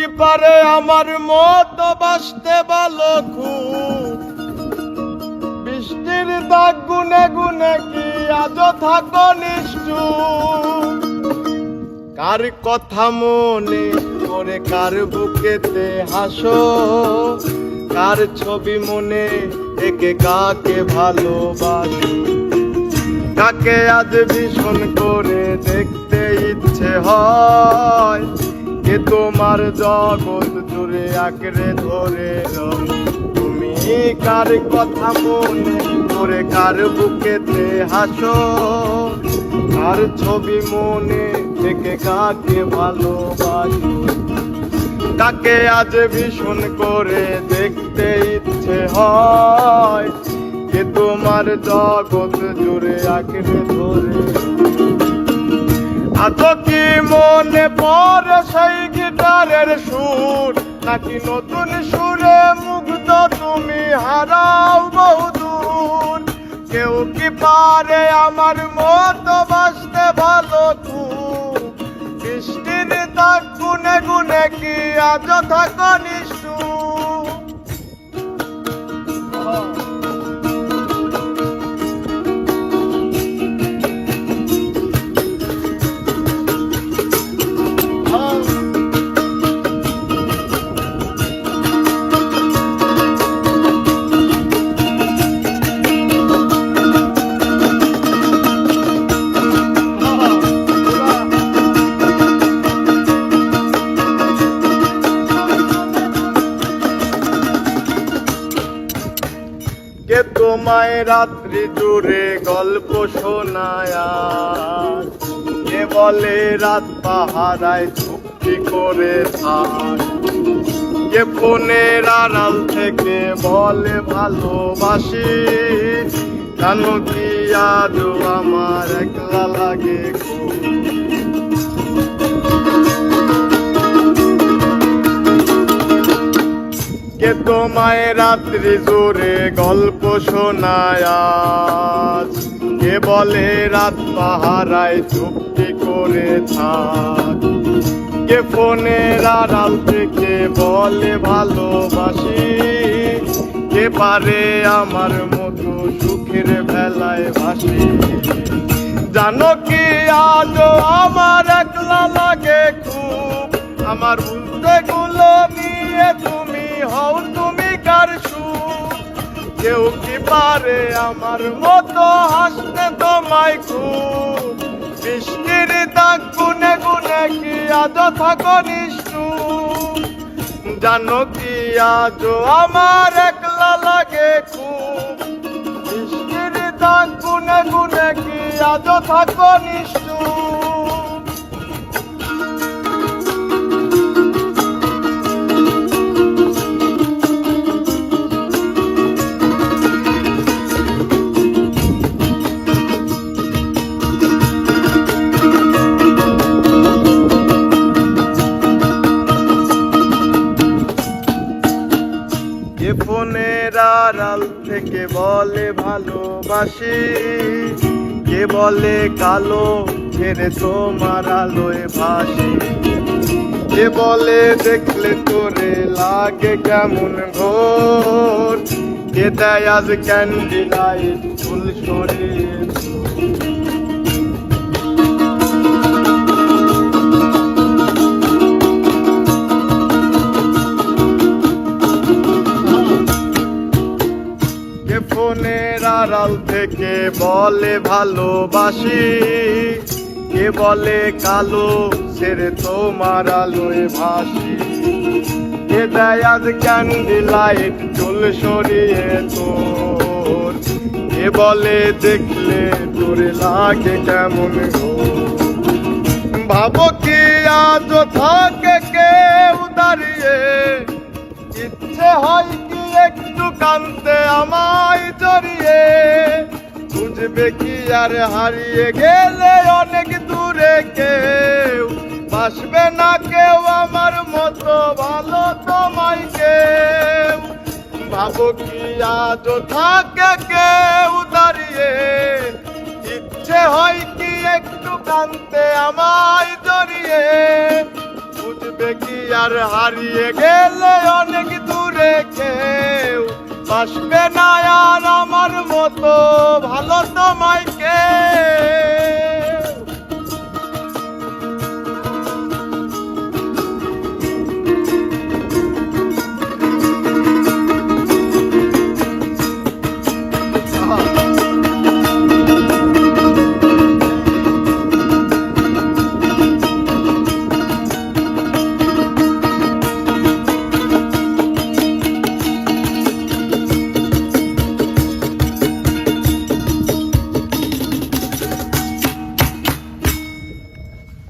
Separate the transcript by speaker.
Speaker 1: কি পারে আমার মতো বাসতে ভালো খুব, বৃষ্টির দাগ গুনে গুনে কি আজও থাকো নিষ্ঠুর। কার কথা মনে করে কার বুকেতে হাসো, কার ছবি মনে একে কাকে ভালোবাসো, কাকে আজ ভীষণ করে দেখতে ইচ্ছে হয়, কে তোমার জগৎ জুড়ে আঁকড়ে ধরে রয়। তুমি কার কথা মনে করে কার বুকেতে হাসো, কার ছবি মনে থেকে কাকে ভালোবাসো, কাকে আজ ভীষণ করে দেখতে ইচ্ছে হয়, কে তোমার জগৎ জুড়ে আঁকড়ে ধরে। আজ কি মনে পড়ে সেই গিটারের সুর, নাকি নতুন সুরে মুগ্ধ তুমি হারাও বহুদূর। কেউ কি পারে আমার মতো বাসতে ভালো খুব, বৃষ্টির দাগ গুনে গুনে কি আজও থাকো নিষ্ঠুর। কে তোমায় রাত্রি জুড়ে গল্প শোনায়, কে বলে রাত পাহারায় চুক্তি করে থাক, কে ফোনের আড়াল থেকে বলে ভালোবাসি। জানো কি আজও আমার একলা লাগে খুব, কে তোমায় রাত্রি জোরে গল্প শোনায়, কে বলে রাত পাহারায় চুক্তি করে থাক, কে ফোনের আড়াল থেকে বলে ভালোবাসি। কে পারে আমার মতো সুখের ভেলায় ভাসি। জানো কি আজও আমার একলা লাগে খুব, আমার উল্টে গুলো নিয়ে তুমি হও তুমি কার সুখ। কেউ কি পারে আমার মতো হাসতে তোমায় খুব, বৃষ্টির দাগ গুনে গুনে কি আজও থাকো নিষ্ঠুর। জানো কি আজও আমার একলা লাগে খুব, বৃষ্টির দাগ গুনে গুনে কি আজও থাকো নিষ্ঠুর। ফোনের আড়াল থেকে বলে ভালোবাসি, কে বলে কালো ছেড়ে তোমার আলোয় ভাসি। কে বলে দেখলে তোরে লাগে কেমন ঘোর, কে দেয় আজ ক্যান্ডি লাইট ফুল সরিয়ে। ফোনের আড়াল থেকে বলে ভালোবাসি, কে বলে কালো ছেড়ে তোমার আলোয় ভাসি। কে দেয় আজ ক্যান্ডি লাইট চুল সরিয়ে তোর, কে বলে দেখলে তোরে লাগে কেমন ঘোর। ভাবো কি আজ থাকে কেউ দাঁড়িয়ে, ইচ্ছে হয় কি একটু কানতে আমায় জড়িয়ে। বুঝবে কি আর হারিয়ে গেলে অনেক দূরে কেউ, বাসবে না কেউ আমার মতো ভালো তোমায় কেউ। ভাবো কি আজও থাকে কেউ দাঁড়িয়ে, ইচ্ছে হয় কি একটু কানতে আমায় জড়িয়ে। বুঝবে কি আর হারিয়ে গেলে অনেক দূরে কেউ বাসবে না আর আমার মতো ভালো তোমায়